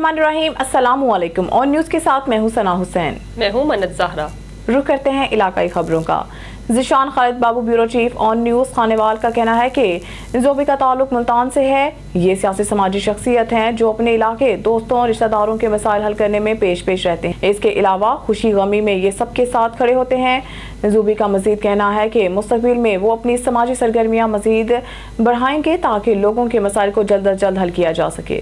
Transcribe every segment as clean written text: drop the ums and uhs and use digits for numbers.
बिस्मिल्लाहिर्रहमानिर्रहीम। अस्सलाम वालेकुम। और न्यूज़ के साथ मैं हूं सना हुसैन। मैं हूं मन्नत ज़हरा। रुख करते हैं इलाकाई खबरों का। Zeeshan Khalid Babu bureau chief on news Khanewal का कहना है कि जोबी का ताल्लुक मुल्तान से है। ये सियासी समाजी शख्सियत हैं जो अपने इलाके, दोस्तों और रिश्तेदारों के मसाइल हल करने में पेश रहते हैं। इसके अलावा खुशी गमी में ये सबके साथ खड़े होते हैं। जोबी का मजीद कहना है कि मुस्तकबिल में वो अपनी समाजी सरगर्मियाँ मजीद बढ़ाएंगे ताकि लोगों के मसाइल को जल्द अज जल्द हल किया जा सके।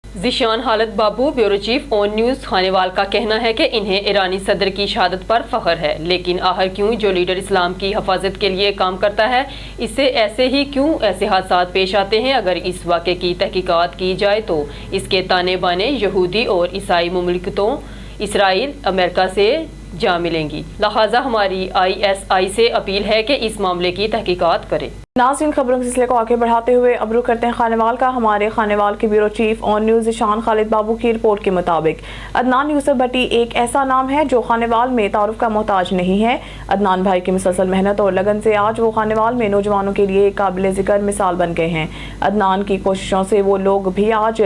Zeeshan Khalid Babu bureau chief on news Khanewal का कहना है कि इन्हें ईरानी सदर की शहादत पर फख्र है, लेकिन आखिर क्यों जो लीडर इस्लाम की हिफाजत के लिए काम करता है, इससे ऐसे हादसात पेश आते हैं। अगर इस वाक़े की तहकीकात की जाए तो इसके ताने बाने यहूदी और ईसाई मुमलिकतों इसराइल, अमेरिका से जा मिलेंगी। लिहाजा हमारी ISI से अपील है कि इस मामले की तहकीकात करें। नाज़रीन, खबरों के सिलसिले को आगे बढ़ाते हुए अब रुख करते हैं खानेवाल का। हमारे खानेवाल के bureau chief on news Zeeshan Khalid Babu की रिपोर्ट के मुताबिक अदनान यूसुफ भट्टी एक ऐसा नाम है जो खानेवाल में तारुफ का मोहताज नहीं है। अदनान भाई की मुसलसल मेहनत और लगन से आज वो खानेवाल में नौजवानों के लिए एक काबिल ज़िक्र मिसाल बन गए हैं। अदनान की कोशिशों से वो लोग भी आज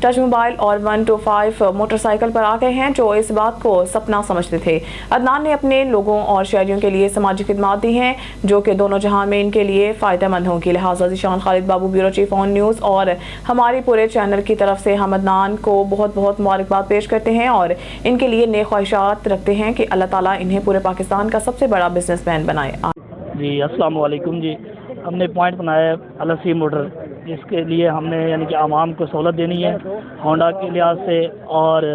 टच मोबाइल और 125 मोटरसाइकिल पर आ गए हैं जो इस बात को सपना समझते थे। अदनान ने अपने लोगों और शहरियों के लिए समाजी खिदमत दी हैं जो कि दोनों जहां में इनके लिए फ़ायदेमंद होंगी। लिहाजा Zeeshan Khalid Babu bureau chief on news और हमारे पूरे चैनल की तरफ से हम अदनान को बहुत बहुत मुबारकबाद पेश करते हैं और इनके लिए नेक ख्वाहिशात रखते हैं कि अल्लाह ताला इन्हें पूरे पाकिस्तान का सबसे बड़ा बिजनेसमैन बनाए। जी अस्सलाम वालेकुम। जी हमने पॉइंट बनाया है अल-असीम मोटर, जिसके लिए हमने यानी कि आवाम को सहूलत देनी है होंडा के लिहाज से और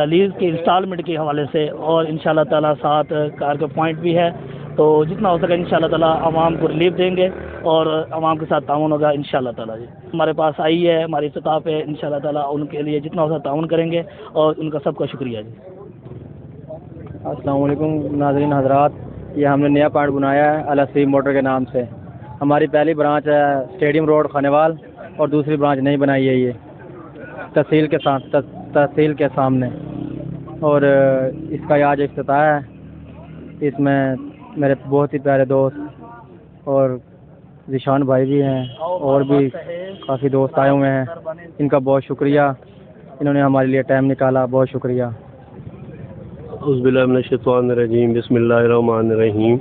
लीज के इंस्टॉलमेंट के हवाले से, और इंशाल्लाह ताला साथ कार का पॉइंट भी है। तो जितना हो सके इंशाल्लाह ताला आवाम को रिलीफ देंगे और आवाम के साथ ताउन होगा इंशाल्लाह ताला। जी हमारे पास आई है, हमारी स्टाफ है, इंशाल्लाह ताला उनके लिए जितना हो सके ताउन करेंगे और उनका सबका शुक्रिया। जी अस्सलाम वालेकुम नाज़रीन हज़रात, ये हमने नया पॉइंट बनाया है अल-असीम मोटर के नाम से। हमारी पहली ब्रांच है स्टेडियम रोड खानेवाल और दूसरी ब्रांच नहीं बनाई है ये तहसील के सामने, और इसका आज इफ्तिताह है। इसमें मेरे बहुत ही प्यारे दोस्त और ज़ीशान भाई भी हैं और भी काफ़ी दोस्त आए हुए हैं। इनका बहुत शुक्रिया, इन्होंने हमारे लिए टाइम निकाला, बहुत शुक्रिया। औज़ुबिल्लाहिमिनश्शैतानिर्रजीम, बिस्मिल्लाहिर्रहमानिर्रहीम।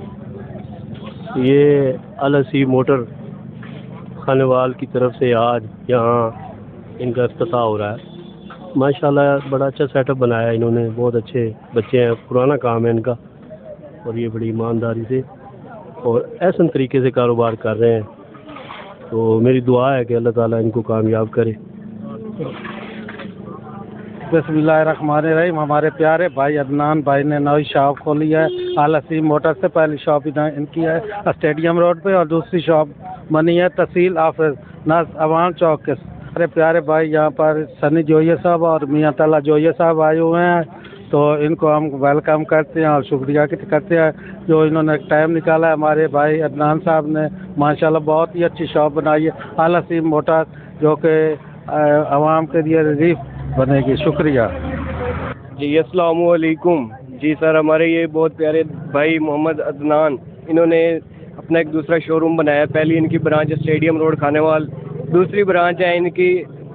ये अल-असीम मोटर खानेवाल की तरफ से आज यहाँ इनका इफ्तिताह हो रहा है। माशाल्लाह बड़ा अच्छा सेटअप बनाया है इन्होंने, बहुत अच्छे बच्चे हैं, पुराना काम है इनका और ये बड़ी ईमानदारी से और ऐसा तरीके से कारोबार कर रहे हैं। तो मेरी दुआ है कि अल्लाह ताला इनको कामयाब करे। बिस्मिल्लाहिर्रहमानिर्रहीम। हमारे प्यारे भाई अदनान भाई ने नई शॉप खोली है अल-असीम मोटर से। पहली शॉप इनकी है स्टेडियम रोड पे और दूसरी शॉप बनी है तहसील ऑफिस अवान चौक के। हमारे प्यारे भाई यहाँ पर सनी जोइया साहब और मियाँ तला जोइया साहब आए हुए हैं, तो इनको हम वेलकम करते हैं और शुक्रिया करते हैं जो इन्होंने टाइम निकाला है। हमारे भाई अदनान साहब ने माशाल्लाह बहुत ही अच्छी शॉप बनाई है अल-असीम मोटर, जो कि आवाम के लिए रिलीफ बनेगी। शुक्रिया जी अस्सलाम वालेकुम। जी सर, हमारे ये बहुत प्यारे भाई मोहम्मद अदनान, इन्होंने अपना एक दूसरा शोरूम बनाया। पहली इनकी ब्रांच स्टेडियम रोड खानेवाल, दूसरी ब्रांच है इनकी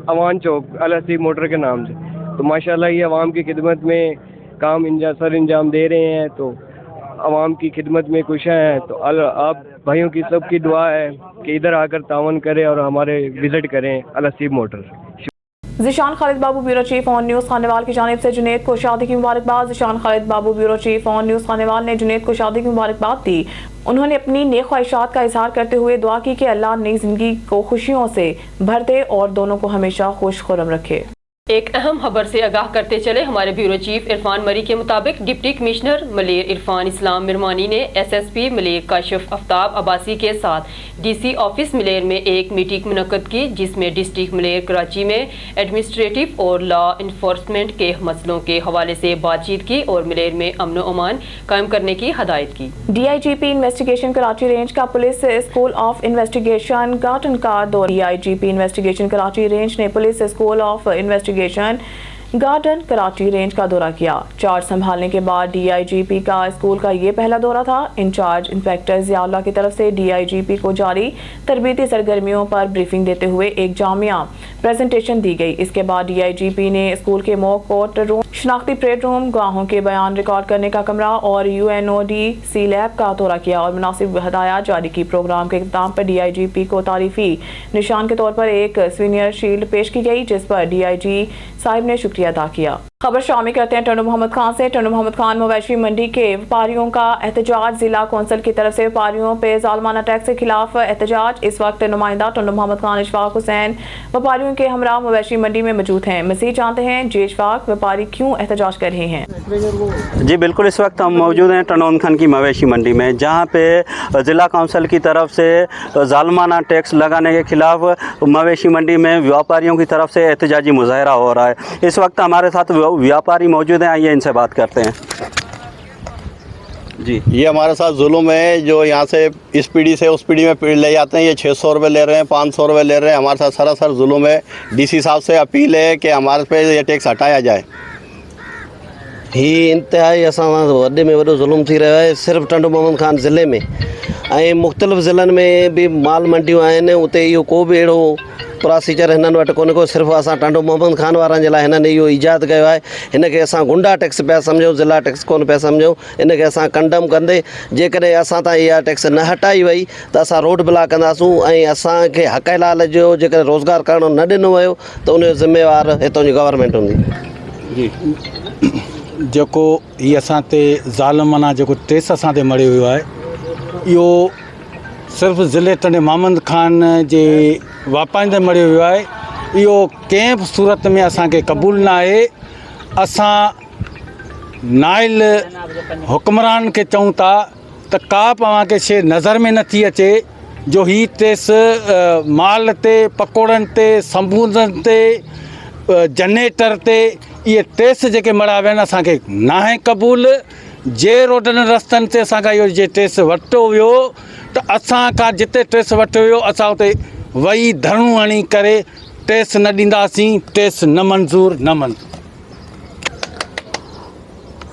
अवान चौक अल-असीम मोटर के नाम से। तो माशाल्लाह ये आवाम की खिदमत में काम अंजाम दे रहे हैं, तो आवाम की खिदमत में खुश हैं। तो आप भाइयों की सबकी दुआ है कि इधर आकर तावन करें और हमारे विज़िट करें Al Aseem motor. Zeeshan Khalid Babu bureau chief on news Khanewal की जानिब से जुनेद को शादी की मुबारकबाद। Zeeshan Khalid Babu bureau chief on news Khanewal ने जुनेद को शादी की मुबारकबाद दी। उन्होंने अपनी नेक ख्वाहिशात का इजहार करते हुए दुआ की कि अल्लाह नई जिंदगी को खुशियों से भर दे और दोनों को हमेशा खुश खुर्रम रखे। एक अहम खबर से आगाह करते चले। हमारे ब्यूरो चीफ इरफान मरी के मुताबिक डिप्टी कमिश्नर मलेर इरफान इस्लाम मिरमानी ने SSP मलेर काशिफ आफ्ताब अब्बासी के साथ DC ऑफिस मलेर में एक मीटिंग मुनक्कद की, जिसमें डिस्ट्रिक्ट मलेर कराची में एडमिनिस्ट्रेटिव और लॉ इन्फोर्समेंट के मसलों के हवाले से बातचीत की और मलेर में अमन अमान कायम करने की हदायत की। DIGP इन्वेस्टिगेशन कराची रेंज का पुलिस स्कूल ऑफ इन्वेस्टिगेशन गार्टन का दौरा। DIGP इन्वेस्टिगेशन कराची रेंज ने police school of investigation garden Karachi range का दौरा किया। चार्ज संभालने के बाद DIGP का स्कूल का ये पहला दौरा था। इंचार्ज इंस्पेक्टर ज़ियाउल्लाह की तरफ से DIGP को जारी तरबीती सरगर्मियों पर ब्रीफिंग देते हुए एक जामिया प्रेजेंटेशन दी गई। इसके बाद DIGP ने स्कूल के मॉक कोर्ट रूम, शनाख्ती परेड रूम, गवाहों के बयान रिकॉर्ड करने का कमरा और UNODC लैब का दौरा किया और मुनासिब हदायत जारी की। प्रोग्राम के इख्तिताम पर DIGP को तारीफी निशान के तौर पर एक सीनियर शील्ड पेश की गई, जिस पर DIG साहिब ने शुक्रिया अदा किया। खबर शामिल करते हैं टन्नू मोहम्मद खान से। टन्नू मोहम्मद खान, मवेशी मंडी के व्यापारियों का एहतजाज, जिला कौंसिल की तरफ से व्यापारियों पे जालमाना टैक्स के खिलाफ एहतजाज। इस वक्त नुमाइंदा टन्नू मोहम्मद खान इशफाक हुसैन व्यापारियों के हमरा मवेशी मंडी में मौजूद हैं। मज़ीद जानते हैं जी इशफाक, व्यापारी क्यों एहतजाज कर रहे हैं? जी बिल्कुल, इस वक्त हम मौजूद हैं टन्नू मोहम्मद खान की मवेशी मंडी में, जहाँ पे ज़िला कौंसिल की तरफ से जालमाना टैक्स लगाने के खिलाफ मवेशी मंडी में व्यापारियों की तरफ से एहतजाजी मुजाहरा हो रहा है। इस वक्त हमारे साथ व्यापारी मौजूद हैं, आइए इनसे बात करते हैं। जी, ये हमारे साथ जुल्म है, जो यहाँ से इस पीढ़ी से उस पीढ़ी में ले जाते हैं। ये 600 रुपये ले रहे हैं, 500 रुपये ले रहे हैं। हमारे साथ सरासर जुल्म है। DC साहब से अपील है कि हमारे पे ये टैक्स हटाया जाए। ही इंतहाई असां वॾे में वॾो ज़ुल्म थी रहियो आहे सिर्फ़ु टन्नू मोहम्मद खान ज़िले में, ऐं मुख़्तलिफ़ ज़िलनि में बि माल मंडियूं आहिनि, उते इहो को बि अहिड़ो प्रोसीजर हिननि वटि कोन्हे को। सिर्फ़ु असां टन्नू मोहम्मद खान वारनि जे लाइ हिननि इहो ईजाद कयो आहे। हिन खे असां गुंडा टैक्स पिया सम्झूं, ज़िला टैक्स कोन पिया सम्झूं। इन खे असां कंडम कंदे, जेकॾहिं असां ताईं इहा टैक्स न हटाई वई त असां रोड ब्लॉक कंदासूं, ऐं असांखे हक़ हलाल जो जेकॾहिं रोज़गार करणो न ॾिनो वियो त उनजो ज़िम्मेवार हितां जी गवर्नमेंट हूंदी। जी, जेको हीअ असां ते ज़ालिमाना जेको टैक्स असां ते मड़ियो वियो आहे, इहो सिर्फ़ु ज़िले टन्नू मोहम्मद खान जे वापारियुनि ते मड़ियो वियो आहे। इहो कंहिं बि सूरत में असांखे क़बूल न आहे। असां नाइल हुक्मरान खे चऊं था त का बि तव्हांखे शइ नज़र में नथी अचे जो हीअ टैक्स माल ते, पकोड़नि ते, समूदनि ते, जनरेटर ते इहे टैक्स जेके मड़ा विया आहिनि असांखे न आहे क़बूल। जे रोडनि रस्तनि ते असांखां इहो जे टैक्स वरितो वियो त असांखां जिते टैक्स वरितो वियो असां उते वही धरणू हणी करे टैक्स न ॾींदासीं, टैक्स न मंज़ूर, न मंज़ूर।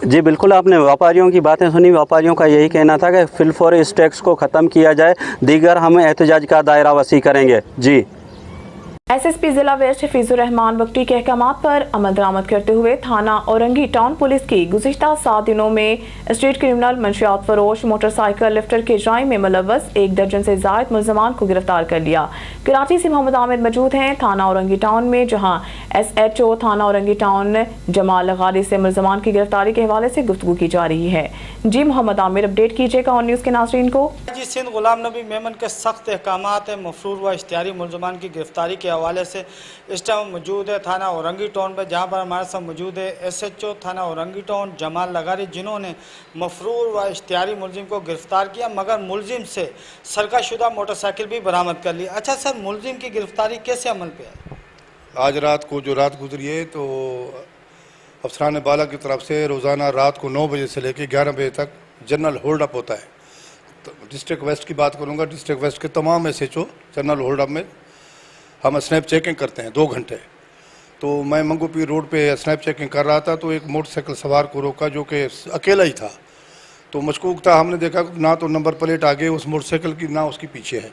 जी बिल्कुल, आपने व्यापारियों की बातें सुनी। व्यापारियों का यही कहना था कि फिलफौर इस टैक्स को ख़त्म किया जाए, दीगर हम एहतजाज का दायरा वसी करेंगे। जी, SSP जिला वेस्ट हफीजुर रहमान वक्ती के अहकामात पर अमल दरामद करते हुए थाना औरंगी टाउन पुलिस की गुज़िश्ता 7 दिनों में स्ट्रीट क्रिमिनल, मंशियात फरोश, मोटरसाइकिल लिफ्टर के जुर्म में मुलव्वस 1 दर्जन से ज़ायद मुल्ज़मान को गिरफ्तार कर लिया। कराची से मोहम्मद आमिर मौजूद हैं थाना औरंगी टाउन में, जहां SHO थाना औरंगी टाउन जमाल गारी से मुल्ज़मान की गिरफ्तारी के हवाले से गुफ्तगू की जा रही है। जी मोहम्मद आमिर, अपडेट कीजिएगा ऑन न्यूज़ के नाज़रीन को। सिंध गुलाम नबी मेमन के सख्त अहकामात है मफरूर व इश्तिहारी मुल्ज़मान की गिरफ्तारी के हवाले से इस टाइम मौजूद है थाना औरंगी टाउन पर, जहाँ पर हमारे साथ मौजूद है SHO थाना औरंगी टाउन जमाल लगारी, जिन्होंने मफरूर व इश्तिहारी मुलजिम को गिरफ्तार किया, मगर मुलजिम से सरकाशुदा मोटरसाइकिल भी बरामद कर ली। अच्छा सर, मुलजिम की गिरफ्तारी कैसे अमल पे है? आज रात को जो रात गुजरी है तो अफसरान बाला की तरफ से रोज़ाना रात को 9 बजे से लेकर 11 बजे तक जनरल होल्ड अप होता है। तो डिस्ट्रिक्ट वेस्ट की बात करूँगा, डिस्ट्रिक्ट वेस्ट के तमाम SHO जनरल होल्ड अप में हम स्नैप चेकिंग करते हैं 2 घंटे। तो मैं मंगोपीर रोड पे स्नैप चेकिंग कर रहा था तो एक मोटरसाइकिल सवार को रोका जो कि अकेला ही था। तो मशकूक था, हमने देखा ना तो नंबर प्लेट आगे उस मोटरसाइकिल की ना उसकी पीछे है।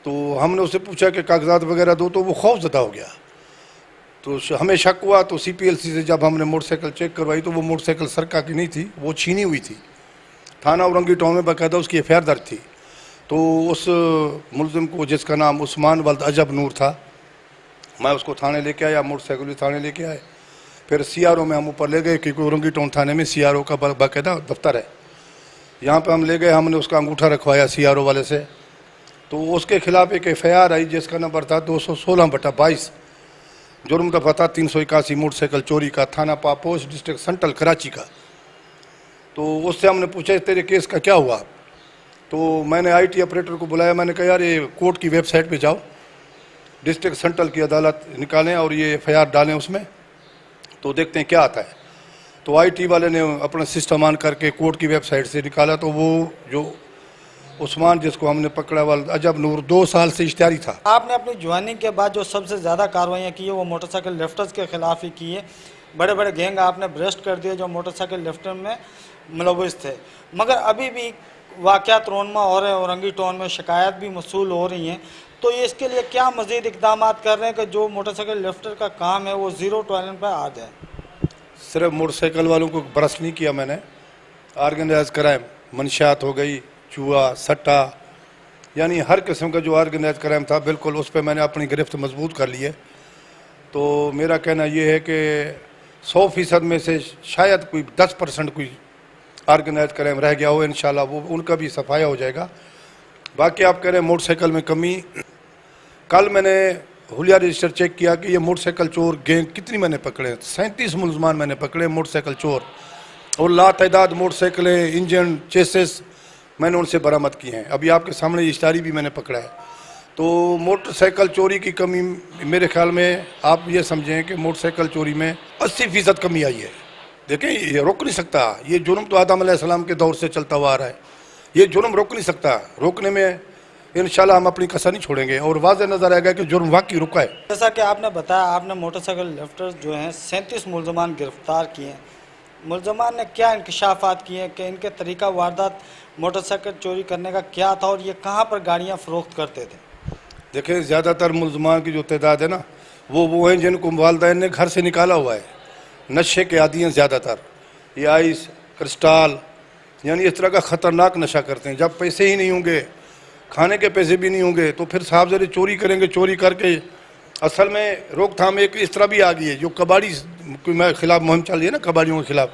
तो हमने उससे पूछा कि कागजात वगैरह दो, तो वो खौफजदा हो गया। तो हमें शक हुआ, तो CPLC से जब हमने मोटरसाइकिल चेक करवाई तो वो मोटरसाइकिल सरका की नहीं थी, वो छीनी हुई थी। थाना औरंगी टाउन में बाकायदा उसकी FIR दर्ज थी। तो उस मुलजिम को, जिसका नाम उस्मान वल्द अजब नूर था, मैं उसको थाने लेके आया, मोटरसाइकिल थाने लेके आए। फिर CRO में हम ऊपर ले गए, क्योंकि औरंगी टाउन थाने में CRO का बाकायदा दफ्तर है। यहाँ पे हम ले गए, हमने उसका अंगूठा रखवाया CRO वाले से। तो उसके खिलाफ एक FIR आई जिसका नंबर था 216/22, जुर्म दफ़ा था 381 मोटरसाइकिल चोरी का, थाना पापोश, डिस्ट्रिक्ट सेंट्रल कराची का। तो उससे हमने पूछा तेरे केस का क्या हुआ। तो मैंने IT ऑपरेटर को बुलाया, मैंने कहा यार ये कोर्ट की वेबसाइट पे जाओ, डिस्ट्रिक्ट सेंट्रल की अदालत निकालें और ये FIR डालें उसमें, तो देखते हैं क्या आता है। तो IT वाले ने अपना सिस्टम ऑन करके कोर्ट की वेबसाइट से निकाला, तो वो जो उस्मान जिसको हमने पकड़ा वाला अजब नूर 2 साल से इश्तियारी था। आपने अपनी ज्वाइनिंग के बाद जो सबसे ज़्यादा कार्रवाइयाँ की है वो मोटरसाइकिल लिफ्टर्स के खिलाफ ही की है। बड़े बड़े गैंग आपने ब्रेस्ट कर दिए जो मोटरसाइकिल लिफ्टर में मुलविस थे, मगर अभी भी वाक़यात रोनमा हो रहे हैं, औरंगी टाउन में शिकायत भी मसूल हो रही हैं। तो ये इसके लिए क्या मज़ीद इक़दाम कर रहे हैं कि जो मोटरसाइकिल लिफ्टर का काम है वो ज़ीरो टॉलरेंस पर आ जाए? सिर्फ मोटरसाइकिल वालों को बरस नहीं किया मैंने, ऑर्गेनाइज क्राइम, मंशियात हो गई, जुआ, सट्टा, यानी हर किस्म का जो ऑर्गेनाइज क्राइम था बिल्कुल उस पर मैंने अपनी गिरफ्त मजबूत कर ली है। तो मेरा कहना ये है कि 100% में से शायद कोई 10% कोई ऑर्गेनाइज क्राइम रह गया हो, इंशाल्लाह वो उनका भी सफाया हो जाएगा। बाकी आप कह रहे हैं मोटरसाइकिल में कमी, कल मैंने हुलिया रजिस्टर चेक किया कि ये मोटरसाइकिल चोर गैंग कितनी मैंने पकड़े, 37 मुलजमान मैंने पकड़े मोटरसाइकिल चोर, और लातादाद मोटरसाइकिलें, इंजन, चेसिस मैंने उनसे बरामद किए हैं। अभी आपके सामने इश्तारी भी मैंने पकड़ा है। तो मोटरसाइकिल चोरी की कमी मेरे ख्याल में आप ये समझें कि मोटरसाइकिल चोरी में 80% कमी आई है। देखें ये रोक नहीं सकता, ये जुर्म तो आदम अलैहिस्सलाम के दौर से चलता हुआ आ रहा है, ये जुर्म रोक नहीं सकता। रोकने में इंशाल्लाह हम अपनी कसर नहीं छोड़ेंगे और वाज़ेह नज़र आएगा कि जुर्म वाकई रुका है। जैसा कि आपने बताया, आपने मोटरसाइकिल लिफ्टर्स जो हैं 37 मुलजमान गिरफ्तार किए हैं। मुलजमान ने क्या इंकशाफात किए हैं कि इनके तरीका वारदात मोटरसाइकिल चोरी करने का क्या था और ये कहाँ पर गाड़ियाँ फ़रोख्त करते थे? देखें ज़्यादातर मुलजमान की जो तादाद है ना वो हैं जिनको वालिदैन ने घर से निकाला हुआ है, नशे के आदी हैं ज़्यादातर, ये आइस, क्रिस्टाल, यानी इस तरह का ख़तरनाक नशा करते हैं। जब पैसे ही नहीं होंगे, खाने के पैसे भी नहीं होंगे, तो फिर साहब ज़रा चोरी करेंगे। चोरी करके असल में रोकथाम एक इस तरह भी आ गई है, जो कबाड़ी के खिलाफ मुहिम चल रही है ना, कबाड़ियों के खिलाफ,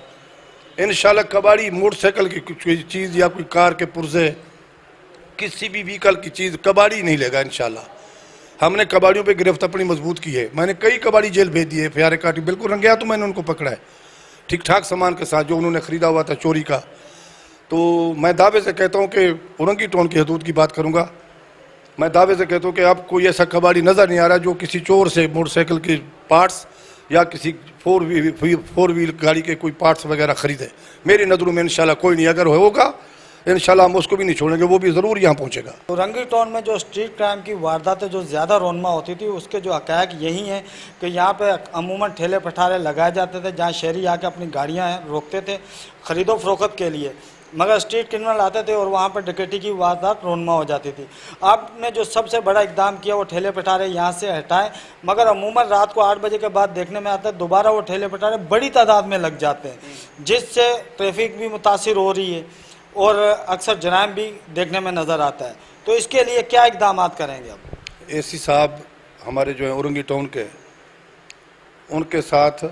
इंशाल्लाह कबाड़ी मोटरसाइकिल की कोई चीज़ या कोई कार के पुर्जे, किसी भी व्हीकल की चीज़ कबाड़ी नहीं लेगा इंशाल्लाह। हमने कबाड़ियों पे गिरफ्त अपनी मजबूत की है। मैंने कई कबाड़ी जेल भेज दिए, FIR काटी, बिल्कुल रंगे हाथों मैंने उनको पकड़ा है, ठीक ठाक सामान के साथ जो उन्होंने ख़रीदा हुआ था चोरी का। तो मैं दावे से कहता हूँ कि औरंगी टाउन की हदूद की बात करूँगा, मैं दावे से कहता हूँ कि अब कोई ऐसा कबाड़ी नज़र नहीं आ रहा जो किसी चोर से मोटरसाइकिल के पार्ट्स या किसी फोर व्हील गाड़ी के कोई पार्ट्स वगैरह ख़रीदे। मेरी नज़रों में इंशाल्लाह कोई नहीं, अगर होगा इंशाल्लाह हम उसको भी नहीं छोड़ेंगे, वो भी ज़रूर यहाँ पहुँचेगा। औरंगी टाउन में जो स्ट्रीट क्राइम की वारदातें जो ज़्यादा रोनमा होती थी उसके जो हक़ाइक़ यही हैं कि यहाँ पे अमूमन ठेले पठारे लगाए जाते थे जहाँ शहरी आके अपनी गाड़ियाँ रोकते थे ख़रीदो फरोख्त के लिए, मगर स्ट्रीट क्रिमिनल आते थे और वहाँ पर डकैती की वारदात रोनमा हो जाती थी। आपने जो सबसे बड़ा इक़दाम किया वो ठेले पठारे यहाँ से हटाएं, मगर अमूमन रात को 8 बजे के बाद देखने में आता है दोबारा वो ठेले पठारे बड़ी तादाद में लग जाते हैं, जिससे ट्रैफिक भी मुतासिर हो रही है और अक्सर जराइम भी देखने में नज़र आता है। तो इसके लिए क्या इक़दाम करेंगे आप? AC साहब हमारे जो हैं औरंगी टाउन के, उनके साथ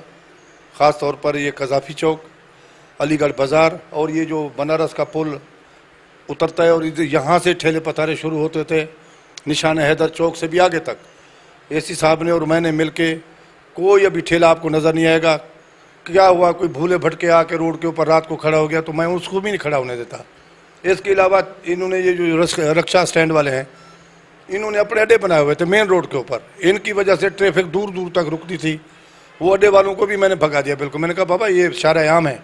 ख़ास तौर पर ये कज़ाफ़ी चौक, अलीगढ़ बाज़ार और ये जो बनारस का पुल उतरता है और यहाँ से ठेले पथारे शुरू होते थे निशान हैदर चौक से भी आगे तक, AC साहब ने और मैंने मिल के कोई अभी ठेला आपको नज़र नहीं आएगा। क्या हुआ, कोई भूले भटके आके रोड के ऊपर रात को खड़ा हो गया तो मैं उसको भी नहीं खड़ा होने देता। इसके अलावा इन्होंने ये जो रक्षा स्टैंड वाले हैं, इन्होंने अपने अड्डे बनाए हुए थे मेन रोड के ऊपर, इनकी वजह से ट्रैफिक दूर दूर तक रुकती थी। वो अड्डे वालों को भी मैंने भगा दिया बिल्कुल। मैंने कहा बाबा ये शारा आम है,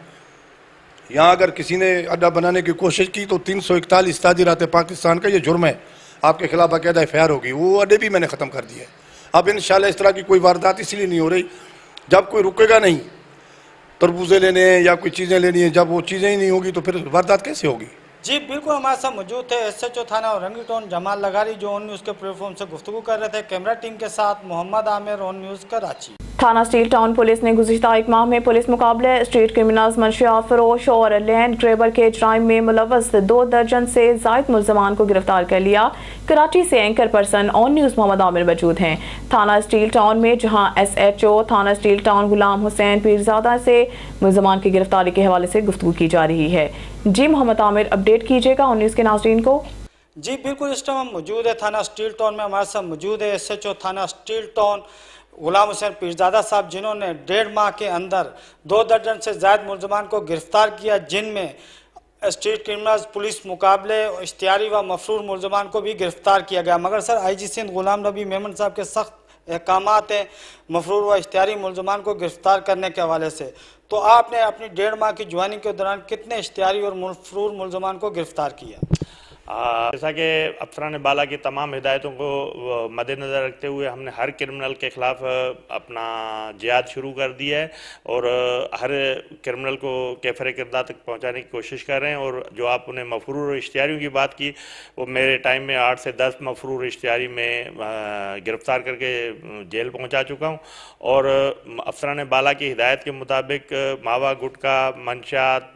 यहाँ अगर किसी ने अड्डा बनाने की कोशिश की तो 341 ताजीरात पाकिस्तान का ये जुर्म है, आपके खिलाफ बाकायदा FIR होगी। वो अड्डे भी मैंने ख़त्म कर दिए। अब इंशाल्लाह इस तरह की कोई वारदात इसलिए नहीं हो रही, जब कोई रुकेगा नहीं तरबूजे लेने हैं या कोई चीज़ें लेनी है, जब वो चीज़ें ही नहीं होगी तो फिर वारदात कैसे होगी? जी बिल्कुल, हमारे साथ मौजूद थे SHO थाना औरंगी टाउन जमाल लगारी जो ऑन न्यूज़ के प्लेटफॉर्म से गुफ्तगू कर रहे थे। कैमरा टीम के साथ मोहम्मद आमिर, ऑन न्यूज़ कराची। थाना स्टील टाउन पुलिस ने गुज़िश्ता एक माह में पुलिस मुकाबले स्ट्रीट क्रिमिनल्स, मंशियात फरोश और लैंड ग्रेबर के जराइम में मुलव्वस 2 दर्जन से ज़ायद मुलजमान को गिरफ्तार कर लिया। कराची से anchor person on news Mohammad Aamir मौजूद हैं थाना स्टील टाउन में, जहां SHO थाना स्टील टाउन गुलाम हुसैन पीरजादा से मुलजमान की गिरफ्तारी के हवाले से गुफ्तगू की जा रही है। जी मोहम्मद आमिर, अपडेट कीजिएगा ऑन न्यूज़ के नाज़रीन को। जी बिल्कुल, इस टाइम हम मौजूद है थाना स्टील टाउन में, हमारे साथ मौजूद है SHO थाना स्टील टाउन गुलाम हुसैन पीरजादा साहब, जिन्होंने 1.5 माह के अंदर 2 दर्जन से ज़ायद मुलजमान को गिरफ्तार किया, जिनमें स्ट्रीट क्रिमिनल्स, पुलिस मुकाबले, इश्तियारी व मफरूर मुलजमान को भी गिरफ्तार किया गया। मगर सर IG सिंध गुलाम नबी मेमन साहब के सख्त अहकामात हैं मफरूर व इश्तियारी मुलजमान को गिरफ्तार करने के हवाले से। तो आपने अपनी 1.5 माह की ज्वाइनिंग के दौरान कितने इश्तियारी और मफरूर मुलजमान को गिरफ्तार किया? जैसा कि अफसरान बाला की तमाम हिदायतों को मद्देनज़र रखते हुए हमने हर क्रिमिनल के ख़िलाफ़ अपना जिहाद शुरू कर दिया है और हर क्रिमिनल को कैफर किरदार तक पहुंचाने की कोशिश कर रहे हैं। और जो आप उन्हें मफरूर इश्तिहारियों की बात की, वो मेरे टाइम में 8 से 10 मफरूर इश्तिहारी में गिरफ़्तार करके जेल पहुंचा चुका हूं। और अफसरान बाला की हिदायत के मुताबिक मावा गुटका, मंशात,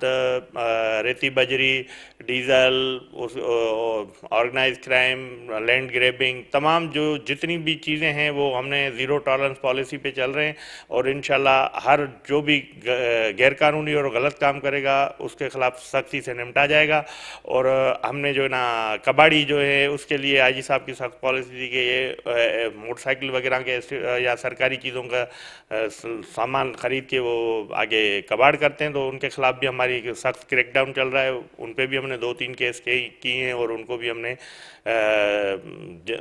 रेती बजरी, diesel, organise crime, land grabbing, तमाम जो जितनी भी चीज़ें हैं वो हमने ज़ीरो टॉलरेंस पॉलिसी पे चल रहे हैं। और इंशाल्लाह हर जो भी गैरकानूनी और गलत काम करेगा उसके ख़िलाफ़ सख्ती से निपटा जाएगा। और हमने जो ना कबाड़ी जो है उसके लिए आईजी साहब की सख्त पॉलिसी थी कि ये मोटरसाइकिल वगैरह के या सरकारी चीज़ों का सामान ख़रीद के वो आगे कबाड़ करते हैं, तो उनके ख़िलाफ़ भी हमारी सख्त क्रैकडाउन चल रहा है। उन पर भी हमने 2-3 केस किए हैं और उनको भी हमने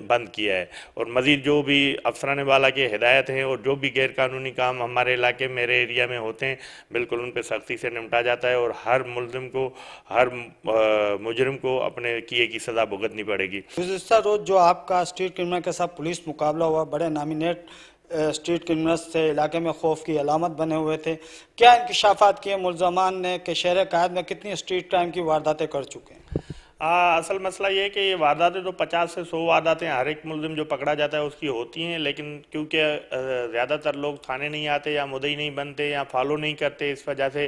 बंद किया है। और मज़ीद जो भी अफसरान वाला की हिदायत हैं और जो भी गैरकानूनी काम हमारे इलाके मेरे एरिया में होते हैं, बिल्कुल उन पर सख्ती से निपटा जाता है और हर मुल्ज़िम को, हर मुजरिम को अपने किए की सज़ा भुगतनी पड़ेगी। गुज़िश्ता रोज़ जो आपका स्ट्रीट क्रिमिनल के साथ पुलिस मुकाबला हुआ, बड़े नामिनेट स्ट्रीट क्रिमिनल्स से इलाके में खौफ की अलामत बने हुए थे, क्या इंकशाफात किए मुल्ज़मान ने कि शहर कायद में कितनी स्ट्रीट क्राइम की वारदातें कर चुके हैं? असल मसला ये है कि ये वारदातें तो 50 से 100 वारदातें हर एक मुल्ज़िम जो पकड़ा जाता है उसकी होती हैं, लेकिन क्योंकि ज़्यादातर लोग थाने नहीं आते या मुद्दई नहीं बनते या फॉलो नहीं करते, इस वजह से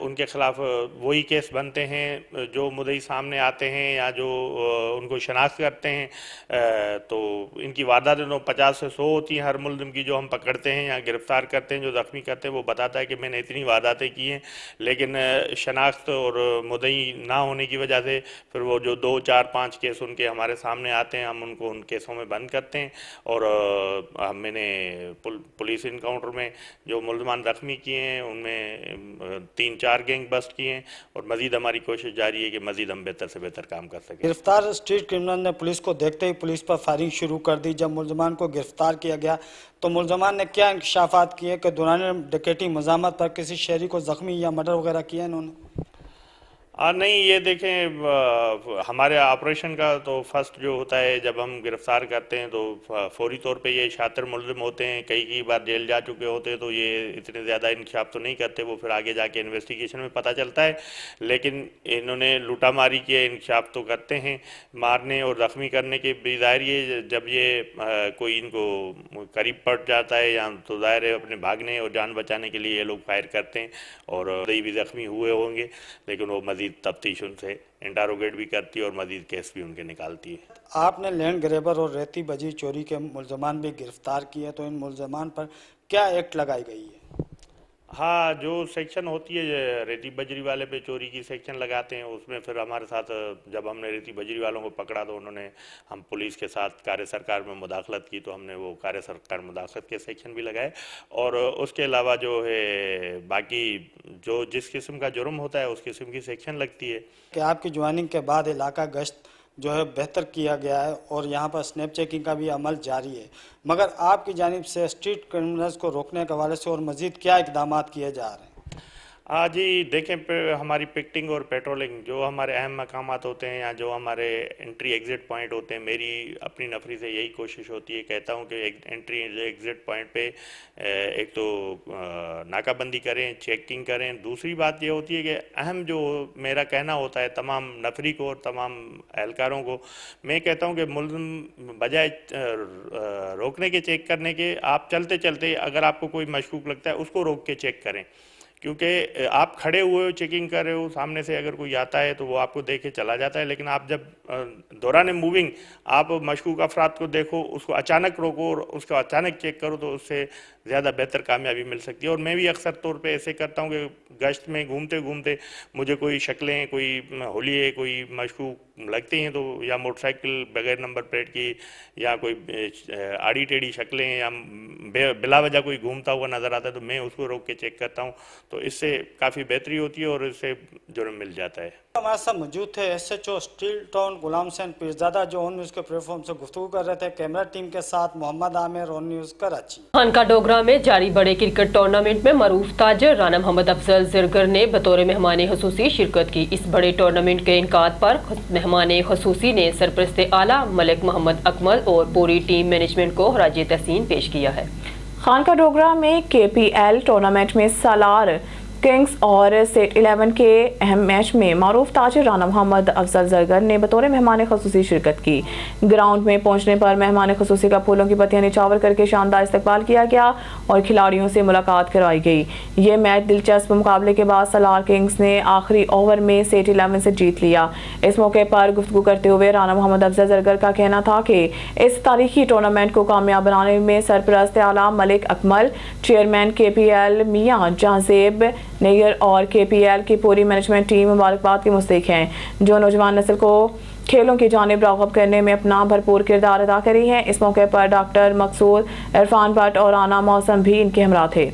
उनके ख़िलाफ़ वही केस बनते हैं जो मुद्दई सामने आते हैं या जो उनको शनाख्त करते हैं। तो इनकी वारदातें तो 50 से 100 होती हैं हर मुल्ज़िम की, जो हम पकड़ते हैं या गिरफ़्तार करते हैं, जो ज़ख्मी करते हैं वो बताता है कि मैंने इतनी वारदातें की हैं। लेकिन शनाख्त और मुद्दई ना होने की वजह से फिर वो जो 2, 4, 5 केस उनके हमारे सामने आते हैं, हम उनको उन केसों में बंद करते हैं। और मैंने पुलिस इनकाउंटर में जो मुल्ज़मान ज़ख्मी किए हैं उनमें 3-4 गैंग बस्ट किए हैं और मज़ीद हमारी कोशिश जारी है कि मज़ीद हम बेहतर से बेहतर काम कर सकें। गिरफ्तार स्ट्रीट क्रिमिनल ने पुलिस को देखते ही पुलिस पर फायरिंग शुरू कर दी। जब मुल्ज़मान को गिरफ्तार किया गया तो मुल्ज़मान ने क्या इंकशाफात किए कि दौरान डकैती मज़ामत पर किसी शहरी को ज़ख्मी या मर्डर वगैरह किया इन्होंने? नहीं, ये देखें हमारे ऑपरेशन का तो फर्स्ट जो होता है जब हम गिरफ़्तार करते हैं तो फौरी तौर पे ये शातिर मुल्ज़िम होते हैं, कई बार जेल जा चुके होते हैं, तो ये इतने ज़्यादा इंकशाफ तो नहीं करते, वो फिर आगे जाके इन्वेस्टिगेशन में पता चलता है। लेकिन इन्होंने लूटा मारी के इंकशाफ तो करते हैं, मारने और ज़ख्मी करने के भी ज़ाहिर ये जब ये कोई इनको करीब पड़ जाता है या तो ज़ाहिर है अपने भागने और जान बचाने के लिए ये लोग फायर करते हैं और भी ज़ख्मी हुए होंगे, लेकिन वो मज़ीद तफ्तीश उनसे इंटारोगेट भी करती है और मज़ीद केस भी उनके निकालती है। आपने लैंड ग्रैबर और रेती बजी चोरी के मुल्ज़मान भी गिरफ्तार किए, तो इन मुल्ज़मान पर क्या एक्ट लगाई गई है? हाँ, जो सेक्शन होती है रेती बजरी वाले पे चोरी की सेक्शन लगाते हैं, उसमें फिर हमारे साथ जब हमने रेती बजरी वालों को पकड़ा तो उन्होंने हम पुलिस के साथ कार्य सरकार में मुदाखलत की, तो हमने वो कार्य सरकार मुदाखलत के सेक्शन भी लगाए। और उसके अलावा जो है बाकी जो जिस किस्म का जुर्म होता है उस किस्म की सेक्शन लगती है। कि आपकी ज्वाइनिंग के बाद इलाका गश्त जो है बेहतर किया गया है और यहाँ पर स्नैप चेकिंग का भी अमल जारी है, मगर आपकी जानिब से स्ट्रीट क्रिमिनल्स को रोकने के हवाले से और मज़ीद क्या इक़दाम किए जा रहे हैं? जी देखें, हमारी पिकटिंग और पेट्रोलिंग जो हमारे अहम मकामात होते हैं या जो हमारे एंट्री एग्ज़िट पॉइंट होते हैं, मेरी अपनी नफरी से यही कोशिश होती है, कहता हूँ कि एंट्री एग्ज़िट पॉइंट पे एक तो नाकाबंदी करें, चेकिंग करें। दूसरी बात ये होती है कि अहम जो मेरा कहना होता है तमाम नफरी को और तमाम एहलकारों को, मैं कहता हूँ कि मुल्ज़िम बजाय रोकने के चेक करने के, आप चलते चलते अगर आपको कोई मशकूक लगता है उसको रोक के चेक करें, क्योंकि आप खड़े हुए हो चेकिंग कर रहे हो, सामने से अगर कोई आता है तो वो आपको देख के चला जाता है, लेकिन आप जब दौरान मूविंग आप मशकूक अफराद को देखो, उसको अचानक रोको और उसको अचानक चेक करो, तो उससे ज़्यादा बेहतर कामयाबी मिल सकती है। और मैं भी अक्सर तौर पे ऐसे करता हूँ कि गश्त में घूमते घूमते मुझे कोई शक्लें, कोई होलिये, कोई मशकूक लगती हैं, तो या मोटरसाइकिल बगैर नंबर प्लेट की या कोई आड़ी टेढ़ी शक्लें या बिला वजह कोई घूमता हुआ नज़र आता है तो मैं उसको रोक के चेक करता हूँ, तो इससे काफ़ी बेहतरी होती है और इससे जुर्म मिल जाता है। हमारे साथ मौजूद थे SHO steel town Ghulam Hussain Pirzada, जो ऑन न्यूज़ के प्लेटफॉर्म से गुफ्तगू कर रहे थे। कैमरा टीम के साथ मोहम्मद आमिर, ऑन न्यूज़ कराची। खानका डोगरा گوڑا میں جاری بڑے کرکٹ ٹورنامنٹ میں معروف تاجر رانا محمد افضل زرگر نے بطور مہمان خصوصی شرکت کی۔ اس بڑے ٹورنامنٹ کے انعقاد پر مہمان خصوصی نے سرپرست اعلیٰ ملک محمد اکمل اور پوری ٹیم مینجمنٹ کو خراج تحسین پیش کیا ہے۔ خانقاہ ڈوگرہ میں KPL ٹورنامنٹ میں سالار کنگز اور سیٹ 11 کے اہم میچ میں معروف تاجر رانا محمد افضل زرگر نے بطور مہمان خصوصی شرکت کی۔ گراؤنڈ میں پہنچنے پر مہمان خصوصی کا پھولوں کی پتیاں نچاور کر کے شاندار استقبال کیا گیا اور کھلاڑیوں سے ملاقات کروائی گئی۔ یہ میچ دلچسپ مقابلے کے بعد سالار کنگز نے آخری اوور میں سیٹ 11 سے جیت لیا۔ اس موقع پر گفتگو کرتے ہوئے رانا محمد افضل زرگر کا کہنا تھا کہ اس تاریخی ٹورنامنٹ کو کامیاب بنانے میں سرپرست اعلیٰ ملک اکمل، چیئرمین KPL میاں جہانزیب نیگر اور KPL کی پوری مینجمنٹ ٹیم مبارکباد کے مستحق ہیں، جو نوجوان نسل کو کھیلوں کی جانب راغب کرنے میں اپنا بھرپور کردار ادا کر رہی ہے۔ اس موقع پر ڈاکٹر مقصود، عرفان بٹ اور رانا موسم بھی ان کے ہمراہ تھے۔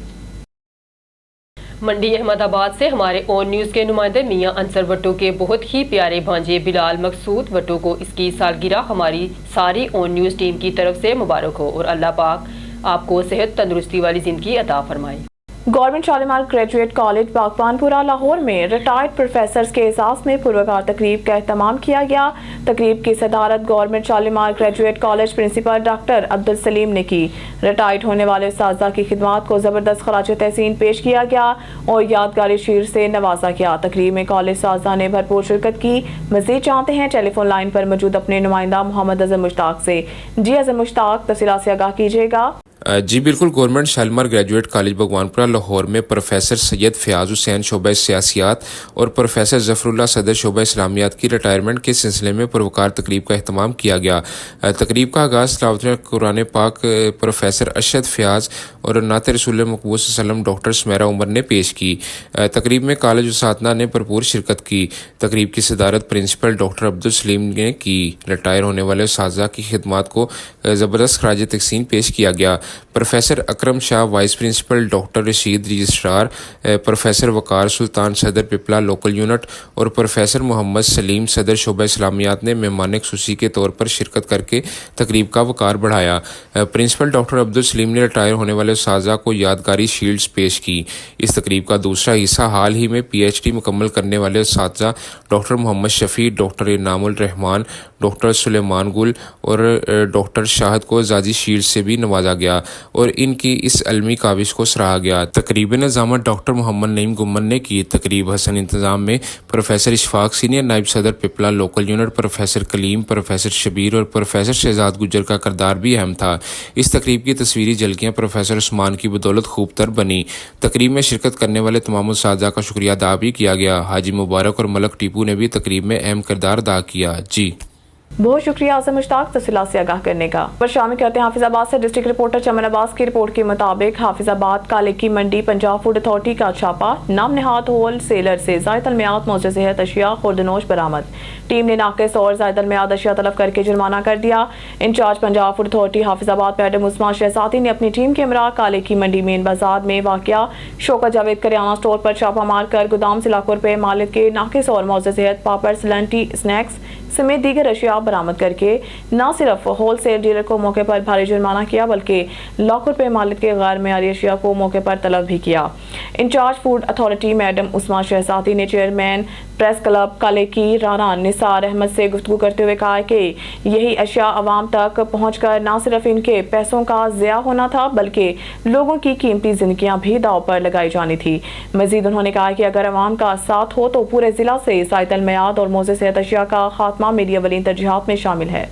منڈی احمد آباد سے ہمارے اون نیوز کے نمائندے میاں انصر وٹو کے بہت ہی پیارے بھانجے بلال مقصود وٹو کو اس کی سالگرہ ہماری ساری اون نیوز ٹیم کی طرف سے مبارک ہو اور اللہ پاک آپ کو صحت تندرستی والی زندگی عطا فرمائے۔ گورنمنٹ شالیمار گریجویٹ کالج باغبان پورہ لاہور میں ریٹائرڈ پروفیسرز کے اعزاز میں پروکار تقریب کا اہتمام کیا گیا۔ تقریب کی صدارت government Shalimar graduate college principal doctor Abdul Saleem نے کی۔ ریٹائرڈ ہونے والے اساتذہ کی خدمات کو زبردست خراج تحسین پیش کیا گیا اور یادگاری شیر سے نوازا گیا۔ تقریب میں کالج اساتذہ نے بھرپور شرکت کی۔ مزید جانتے ہیں ٹیلی فون لائن پر موجود اپنے نمائندہ محمد اعظم مشتاق سے۔ جی اعظم مشتاق، تفصیلات سے آگاہ کیجیے گا۔ جی بالکل، government Shalimar graduate college Bhagwanpura Lahore میں پروفیسر سید فیاض حسین شعبہ سیاسیات اور پروفیسر ظفر اللہ صدر شعبہ اسلامیات کی ریٹائرمنٹ کے سلسلے میں پروکار تقریب کا اہتمام کیا گیا۔ تقریب کا آغاز تلاوت قرآن پاک پروفیسر ارشد فیاض اور نعت رسول مقبول صلی اللہ علیہ وسلم ڈاکٹر سمیرہ عمر نے پیش کی۔ تقریب میں کالج اساتذہ نے بھرپور شرکت کی۔ تقریب کی صدارت پرنسپل ڈاکٹر عبدالسلیم نے کی۔ ریٹائر ہونے والے اساتذہ کی خدمات کو زبردست خراج تحسین پیش کیا گیا۔ Professor Akram Shah vice principal, doctor Rashid registrar, professor Waqar Sultan صدر پپلا لوکل یونٹ اور پروفیسر محمد سلیم صدر شعبہ اسلامیات نے مہمان خصوصی کے طور پر شرکت کر کے تقریب کا وقار بڑھایا۔ پرنسپل ڈاکٹر عبدالسلیم نے ریٹائر ہونے والے اساتذہ کو یادگاری شیلڈز پیش کی۔ اس تقریب کا دوسرا حصہ حال ہی میں PhD مکمل کرنے والے اساتذہ ڈاکٹر محمد شفیع، ڈاکٹر انعام الرحمان، ڈاکٹر سلیمان گل اور ڈاکٹر شاہد کو اعزازی شیلڈ سے بھی نوازا گیا اور ان کی اس علمی کاوش کو سراہا گیا۔ تقریب نظامت ڈاکٹر محمد نعیم گمن نے کی۔ تقریب حسن انتظام میں پروفیسر اشفاق سینئر نائب صدر پپلا لوکل یونٹ، پروفیسر کلیم، پروفیسر شبیر اور پروفیسر شہزاد گجر کا کردار بھی اہم تھا۔ اس تقریب کی تصویری جھلکیاں پروفیسر عثمان کی بدولت خوب تر بنی۔ تقریب میں شرکت کرنے والے تمام اساتذہ کا شکریہ ادا بھی کیا گیا۔ حاجی مبارک اور ملک ٹیپو نے بھی تقریب میں اہم کردار ادا کیا۔ جی بہت شکریہ اعظم مشتاق تفصیلات سے آگاہ کرنے کا۔ پر شامل کرتے ہیں حافظ آباد سے ڈسٹرکٹ رپورٹر چمن عباس کی رپورٹ کے مطابق حافظ آباد کالے کی منڈی پنجاب فوڈ اتھارٹی کا چھاپا، نام نہاد ہول سیلر سے زائد المیعاد موزے صحت اشیاء خوردنوش برآمد۔ ٹیم نے ناقص اور زائد المیعاد اشیاء طلب کر کے جرمانہ کر دیا۔ انچارج پنجاب فوڈ اتھارٹی حافظ آباد میڈم عثمان شہزادی نے اپنی ٹیم کے ہمراہ کالے کی منڈی مین بازار میں واقع شوکت جاوید کریانہ اسٹور پر چھاپا مار کر گودام سے لاکھوں روپے مالک کے ناقص اور موزے صحت پاپڑ، لنٹی، اسنیکس سمیت دیگر اشیاء برآمد کر کے نہ صرف ہول سیل ڈیلر کو موقع پر بھاری جرمانہ کیا بلکہ لاکھوں روپے مالک کے غیر معیاری اشیاء کو موقع پر طلب بھی کیا۔ انچارج فوڈ اتھارٹی میڈم عثمان شہزادی نے چیئرمین پریس کلب کالے کی رانا نثار احمد سے گفتگو کرتے ہوئے کہا کہ یہی اشیاء عوام تک پہنچ کر نہ صرف ان کے پیسوں کا ضیاع ہونا تھا بلکہ لوگوں کی قیمتی زندگیاں بھی داؤ پر لگائی جانی تھی۔ مزید انہوں نے کہا کہ اگر عوام کا ساتھ ہو تو پورے ضلع سے زائد المیعاد اور موزے صحت اشیاء کا خاتمہ میری اولین ترجیحات میں شامل ہے۔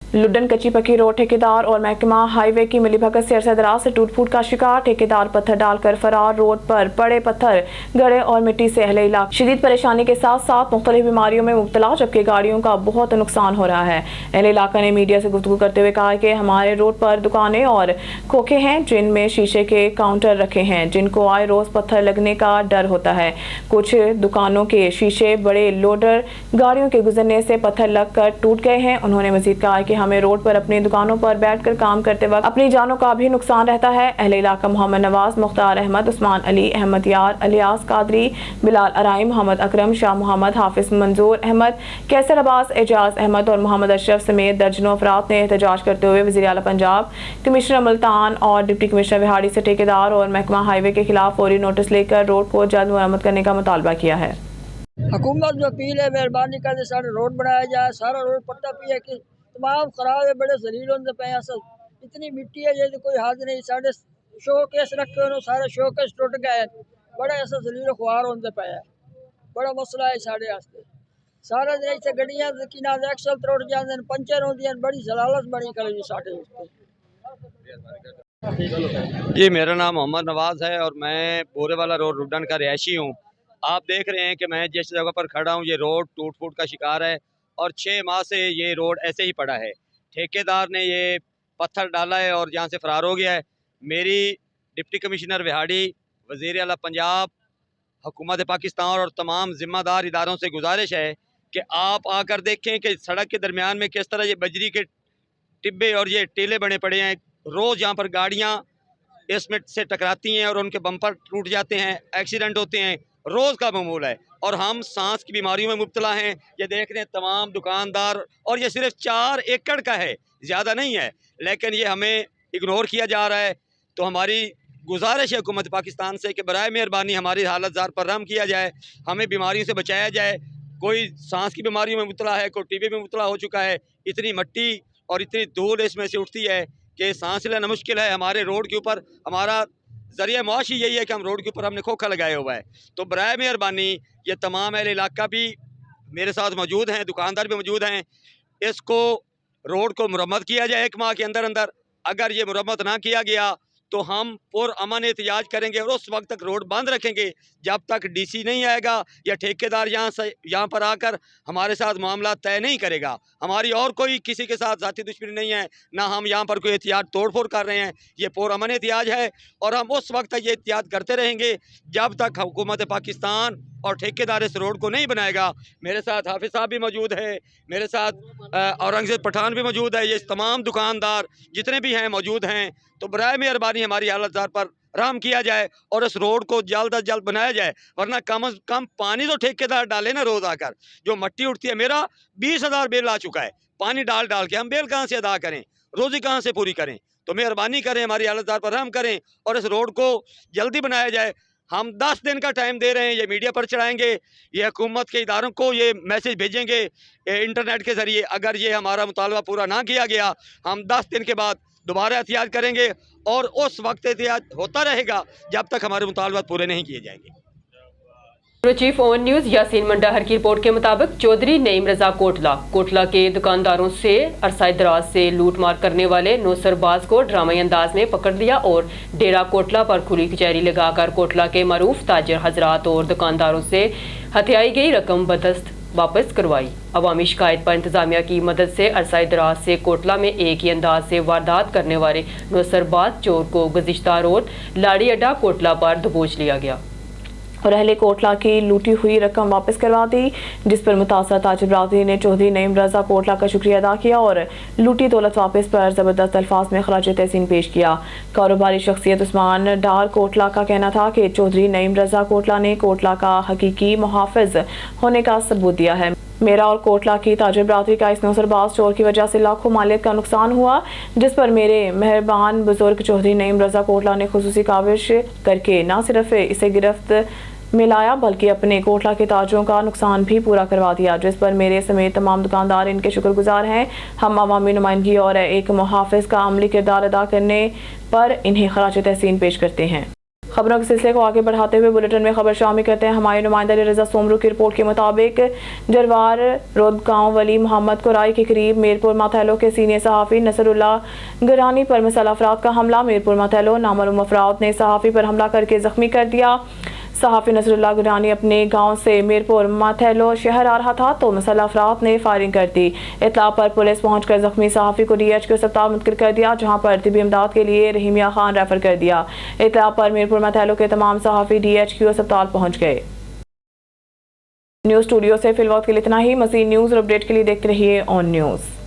لڈن کچی پکی روڈ ٹھیکیدار اور محکمہ ہائی وے کی ملی بھگت سے عرصہ دراز سے ٹوٹ پھوٹ کا شکار، ٹھیکیدار پتھر ڈال کر فرار، روڈ پر پڑے پتھر گڑے اور مٹی سے اہل علاقہ شدید پریشانی کے ساتھ ساتھ مختلف بیماریوں میں مبتلا جبکہ گاڑیوں کا بہت نقصان ہو رہا ہے۔ اہل علاقہ نے میڈیا سے گفتگو کرتے ہوئے کہا کہ ہمارے روڈ پر دکانیں اور کھوکھے ہیں جن میں شیشے کے کاؤنٹر رکھے ہیں جن کو آئے روز پتھر لگنے کا ڈر ہوتا ہے۔ کچھ دکانوں کے شیشے بڑے لوڈر گاڑیوں کے گزرنے سے پتھر لگ کر ٹوٹ گئے ہیں۔ انہوں نے مزید کہا کہ हमें रोड पर अपनी दुकानों पर बैठकर काम करते वक्त अपनी जानों का भी नुकसान रहता है। अहले इलाका मोहम्मद नवाज, मुख्तार अहमद, उस्मान अली, अहमद यार, अलियास कादरी, बिलाल अराई, मोहम्मद अकरम, शाह मोहम्मद, हाफिज मंजूर अहमद, कैसर अब्बास, एजाज अहमद और मोहम्मद अशरफ समेत दर्जनों अफराद ने एहतजाज करते हुए वज़ीर आला पंजाब, कमिश्नर मुल्तान और डिप्टी कमिश्नर विहाड़ी से ठेकेदार और महकमा हाईवे के खिलाफ फौरी नोटिस लेकर रोड को जल्द मुरम्मत करने का मुतालबा किया है। हुकूमत जो अपील है, मेहरबानी करके सारे रोड बनाया जाए। सारा रोड पट्टा पी है कि तमाम खराब है, बड़े जलील होते पे अस इतनी मिट्टी है, ये तो कोई हद नहीं। साढ़े शो केस रखे उन्होंने सारे शो केस टुट गए, बड़े अस जलील खुआर होते पे, बड़ा मसला है साढ़े वास्ते। सारा दिन इतने गड्डियां की ना एक्सल त्रुट जाते, पंचर होती हैं, बड़ी जलालत बनी कर साढ़े। जी, मेरा नाम मोहम्मद नवाज है और मैं बोरेवाला रोड रुडन का रिहायशी हूँ। आप देख रहे हैं कि मैं जिस जगह पर खड़ा हूँ ये रोड टूट फूट का शिकार है और 6 माह से ये रोड ऐसे ही पड़ा है। ठेकेदार ने ये पत्थर डाला है और यहाँ से फरार हो गया है। मेरी डिप्टी कमिश्नर विहाड़ी, वज़ीर आला पंजाब, हुकूमत पाकिस्तान और तमाम ज़िम्मेदार इदारों से गुजारिश है कि आप आकर देखें कि सड़क के दरमियान में किस तरह ये बजरी के टिब्बे और ये टीले बने पड़े हैं। रोज़ यहाँ पर गाड़ियाँ इसमें से टकराती हैं और उनके बम्पर टूट जाते हैं, एक्सीडेंट होते हैं, रोज़ का मामूल है। और हम सांस की बीमारियों में मुब्तला हैं। ये देख रहे हैं तमाम दुकानदार, और ये सिर्फ 4 एकड़ का है, ज़्यादा नहीं है, लेकिन ये हमें इग्नोर किया जा रहा है। तो हमारी गुजारिश है हुकूमत पाकिस्तान से कि बराए मेहरबानी हमारी हालत ज़ार पर रहम किया जाए, हमें बीमारियों से बचाया जाए। कोई सांस की बीमारियों में मुब्तला है, कोई टीबी में मुब्तला हो चुका है। इतनी मिट्टी और इतनी धूल इसमें से उठती है कि सांस लेना मुश्किल है। हमारे रोड के ऊपर हमारा ज़रिया मुआश ही यही है कि हम रोड के ऊपर हमने खोखा लगाया हुआ है। तो बराए मेहरबानी ये तमाम अहले इलाका भी मेरे साथ मौजूद हैं, दुकानदार भी मौजूद हैं, इसको रोड को मुरम्मत किया जाए 1 माह के अंदर अंदर। अगर ये मुरम्मत ना किया गया तो हम पुरअमन एहतजाज करेंगे और उस वक्त तक रोड बंद रखेंगे जब तक डीसी नहीं आएगा या ठेकेदार यहाँ पर आकर हमारे साथ मामला तय नहीं करेगा। हमारी और कोई किसी के साथ ज़ाती दुश्मनी नहीं है, ना हम यहाँ पर कोई एहतियात तोड़ फोड़ कर रहे हैं। ये पुरअमन एहतजाज है और हम उस वक्त तक ये एहतियात करते रहेंगे जब तक हुकूमत पाकिस्तान और ठेकेदार इस रोड को नहीं बनाएगा। मेरे साथ हाफिज साहब भी मौजूद है, मेरे साथ औरंगजेब पठान भी मौजूद है, ये तमाम दुकानदार जितने भी हैं मौजूद हैं। तो बराए मेहरबानी हमारी हालत ज़ार पर रहम किया जाए और इस रोड को जल्द अज जल्द बनाया जाए, वरना कम अज़ कम पानी तो ठेकेदार डाले ना रोज़ आकर। जो मट्टी उठती है, मेरा 20,000 बिल आ चुका है पानी डाल डाल के, हम बिल कहाँ से अदा करें, रोज़ी कहाँ से पूरी करें। तो मेहरबानी करें, हमारी हालत ज़ार पर रहम करें और इस रोड को जल्दी बनाया जाए। हम 10 दिन का टाइम दे रहे हैं, ये मीडिया पर चढ़ाएंगे, ये हुकूमत के इदारों को ये मैसेज भेजेंगे इंटरनेट के ज़रिए। अगर ये हमारा मुतालबा पूरा ना किया गया, हम 10 दिन के बाद दोबारा एहतियात करेंगे और उस वक्त एहतियात होता रहेगा जब तक हमारे मुतालबात पूरे नहीं किए जाएंगे। Bureau chief on news Yasin Mandahar की रिपोर्ट के मुताबिक चौधरी नईम रजा कोटला के दुकानदारों से अरसाए दराज से लूट मार करने वाले नौसरबाज को ड्रामाई अंदाज में पकड़ लिया और डेरा कोटला पर खुली कचहरी लगाकर कोटला के मरूफ ताजर हजरात और दुकानदारों से हथियाई गई रकम बदस्त वापस करवाई। अवामी शिकायत पर इंतजामिया की मदद से अरसाए दराज से कोटला में एक ही अंदाज से वारदात करने वाले नौसरबाज चोर को गुज़िश्ता रोज लाड़ी अड्डा कोटला पर दबोच लिया गया और अहले कोटला की लूटी हुई रकम वापस करवा दी, जिस पर मुतासर ताजिर बरादरी ने चौधरी नईम रजा कोटला का शुक्रिया अदा किया और लूटी दौलत वापस पर ज़बरदस्त अल्फाज में खराज तहसीन पेश किया। कारोबारी शख्सियत उस्मान डार कोटला का कहना था कि चौधरी नईम रजा कोटला ने कोटला का हकीकी मुहाफ़िज़ होने का सबूत दिया है। मेरा और कोटला की ताजिर बरादरी का इस नौसरबाज चोर की वजह से लाखों मालियत का नुकसान हुआ, जिस पर मेरे मेहरबान बुजुर्ग चौधरी नईम रजा कोटला ने खुसूसी काविश करके न सिर्फ इसे गिरफ्त में लाया बल्कि अपने कोटला के ताजरों का नुकसान भी पूरा करवा दिया, जिस पर मेरे समेत तमाम दुकानदार इनके शुक्रगुजार हैं। हम अवामी नुमाइंदगी और एक मुहाफ़िज़ का अमली किरदार अदा करने पर इन्हें खराज तहसीन पेश करते हैं। खबरों के सिलसिले को आगे बढ़ाते हुए बुलेटिन में खबर शामिल करते हैं। हमारे नुमाइंदा रजा सोमरू की रिपोर्ट के मुताबिक जरवार रोदगांव वली मोहम्मद कुराई के करीब मीरपुर माथैलो के सीनियर सहाफ़ी नसरुल्ला गरानी पर मुसल्लह अफराद का हमला। मीरपुर माथैलो नामालूम अफराद ने सहाफ़ी पर हमला करके जख्मी कर दिया। सहाफ़ी नसरुल्ला गुरानी अपने गांव से मीरपुर माथैलो शहर आ रहा था तो मुसल्लह अफराद ने फायरिंग कर दी। इत्तला पर पुलिस पहुंचकर जख्मी सहाफ़ी को DHQ अस्पताल मुंतकिल कर दिया, जहां पर तिबी इमदाद के लिए रहीमिया खान रेफर कर दिया। इत्तला पर मीरपुर माथैलो के तमाम सहाफ़ी DHQ अस्पताल पहुंच गए। न्यूज़ स्टूडियो से फिलहाल के लिए इतना ही। मज़ीद न्यूज़ और अपडेट के लिए देखते रहिए ऑन न्यूज़।